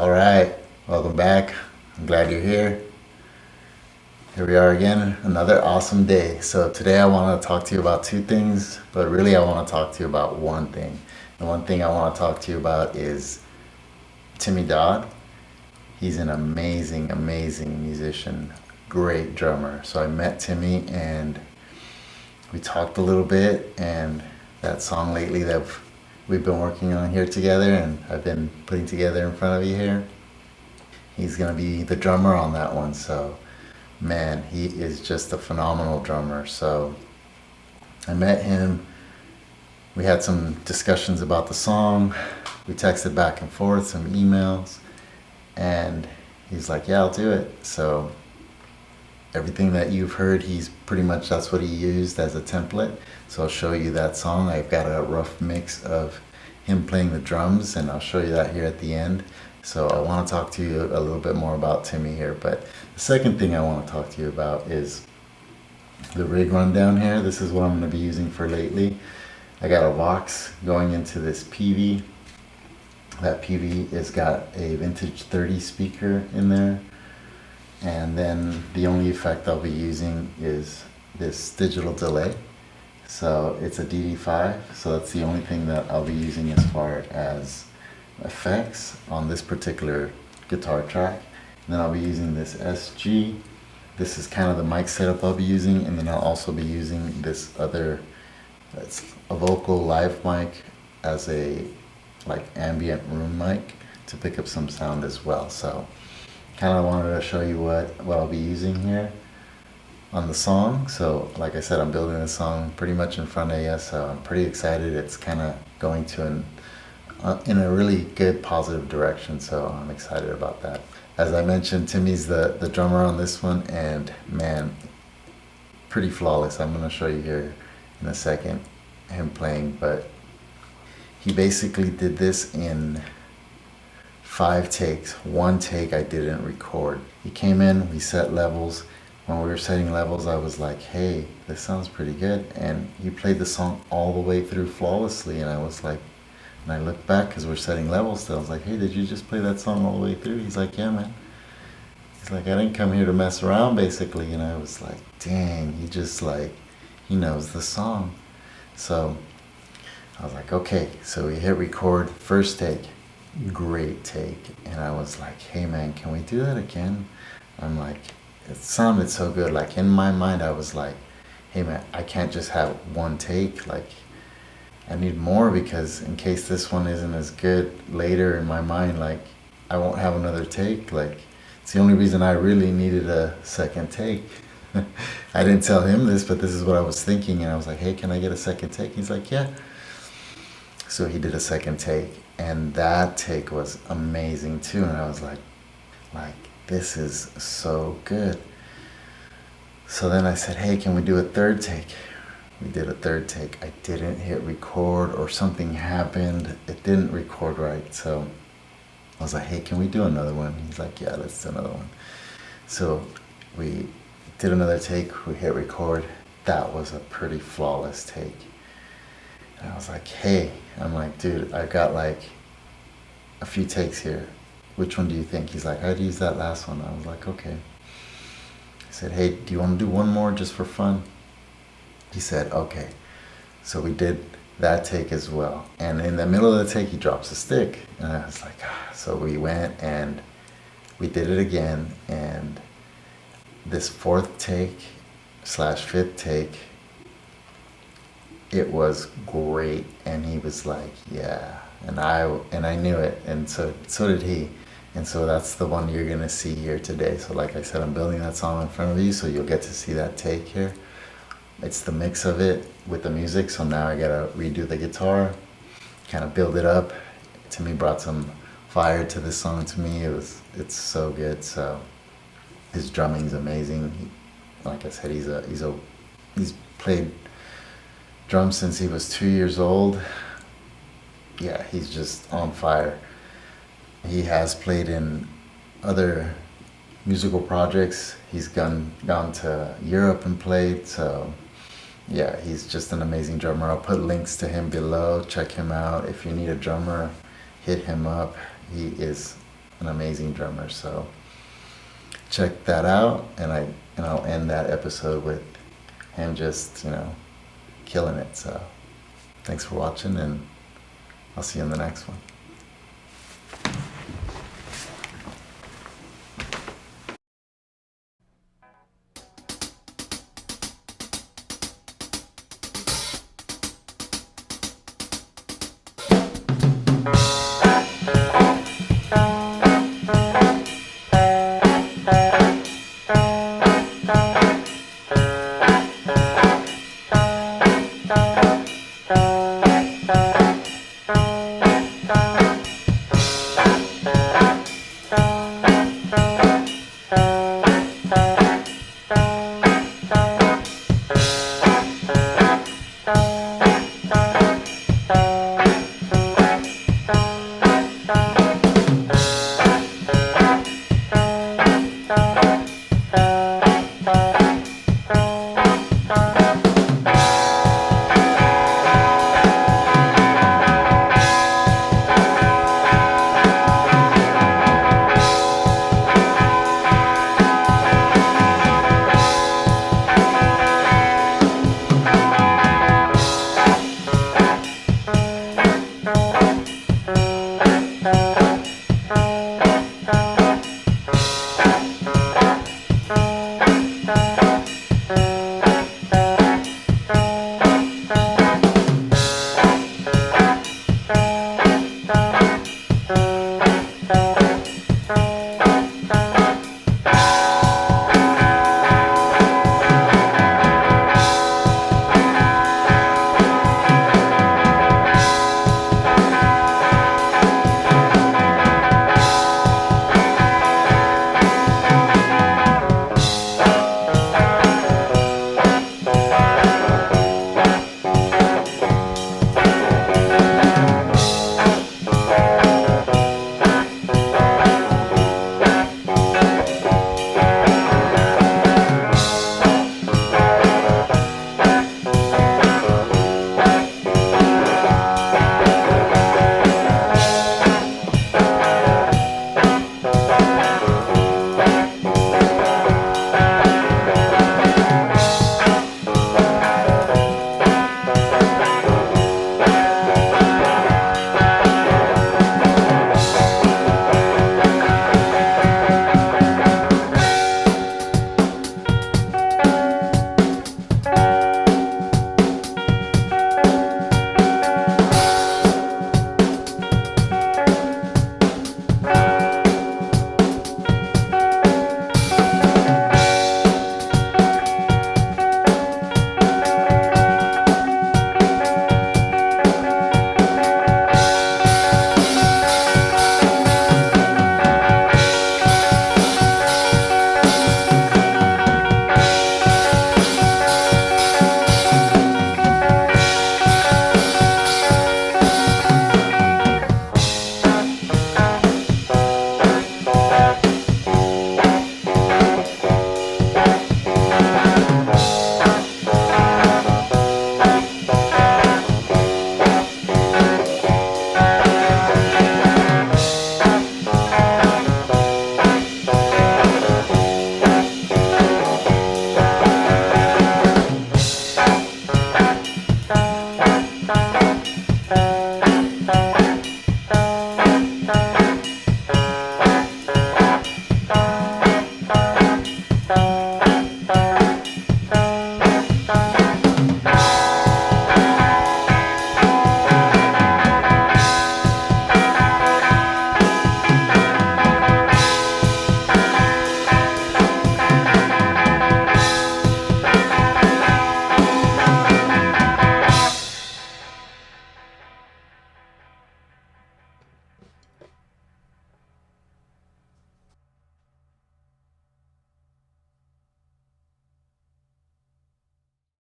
All right, welcome back. I'm glad you're here. Here we are again, another awesome day. So, today I want to talk to you about two things, but really I want to talk to you about one thing. The one thing I want to talk to you about is Timmy Dodd. He's an amazing, amazing musician, great drummer. So, I met Timmy and we talked a little bit, and that song lately that we've been working on here together and I've been putting together in front of you here, he's going to be the drummer on that one. So, man, he is just a phenomenal drummer. So, I met him. We had some discussions about the song. We texted back and forth, some emails, and he's like, "Yeah, I'll do it." So, everything that you've heard, he's pretty much that's what he used as a template. So, I'll show you that song. I've got a rough mix of him playing the drums, and I'll show you that here at the end. So, I want to talk to you a little bit more about Timmy here. But the second thing I want to talk to you about is the rig rundown here. This is what I'm going to be using for lately. I got a Vox going into this PV. That PV has got a vintage 30 speaker in there. And then the only effect I'll be using is this digital delay. So it's a DD5, so that's the only thing that I'll be using as far as effects on this particular guitar track. And then I'll be using this SG. This is kind of the mic setup I'll be using, and then I'll also be using this other, it's a vocal live mic as a like ambient room mic to pick up some sound as well. So kind of wanted to show you what I'll be using here on the song. So like I said, I'm building the song pretty much in front of you, so I'm pretty excited. It's kind of going to in a really good positive direction, so I'm excited about that. As I mentioned, Timmy's the drummer on this one, and man, pretty flawless. I'm going to show you here in a second him playing, but he basically did this in 5 takes. 1 take I didn't record. He came in, we set levels. When we were setting levels, I was like, "Hey, this sounds pretty good." And he played the song all the way through flawlessly, and I was like, and I looked back because we're setting levels still. I was like, "Hey, did you just play that song all the way through?" He's like, "Yeah, man." He's like, "I didn't come here to mess around, basically." And I was like, dang, he knows the song. So I was like, okay. So we hit record, first take, great take. And I was like, "Hey, man, can we do that again?" I'm like, it sounded so good. Like in my mind, I was like, "Hey, man, I can't just have 1 take. Like, I need more, because in case this one isn't as good later in my mind, like I won't have another take." Like, it's the only reason I really needed a second take. I didn't tell him this, but this is what I was thinking, and I was like, "Hey, can I get a second take?" He's like, "Yeah." So he did a second take, and that take was amazing too. And I was like, this is so good. So then I said, "Hey, can we do a third take?" We did a third take. I didn't hit record, or something happened. It didn't record right. So I was like, "Hey, can we do another one?" He's like, "Yeah, let's do another one." So we did another take. We hit record. That was a pretty flawless take. And I was like, "Hey," I'm like, "Dude, I've got like a few takes here. Which one do you think?" He's like, "I'd use that last one." I was like, "Okay." I said, "Hey, do you want to do one more just for fun?" He said, "Okay." So we did that take as well. And in the middle of the take, he drops a stick. And I was like, ah. So we went and we did it again. And this 4th take / 5th take, it was great. And he was like, "Yeah." And I knew it. And so did he. And so that's the one you're going to see here today. So like I said, I'm building that song in front of you, so you'll get to see that take here. It's the mix of it with the music. So now I gotta redo the guitar, kind of build it up. Timmy brought some fire to this song to me. It's so good. So his drumming's amazing. Like I said, he's played drums since he was 2 years old. Yeah, he's just on fire. He has played in other musical projects. He's gone to Europe and played. So yeah, he's just an amazing drummer. I'll put links to him below. Check him out. If you need a drummer, hit him up. He is an amazing drummer. So check that out, and I'll end that episode with him just killing it. So thanks for watching, and I'll see you in the next one.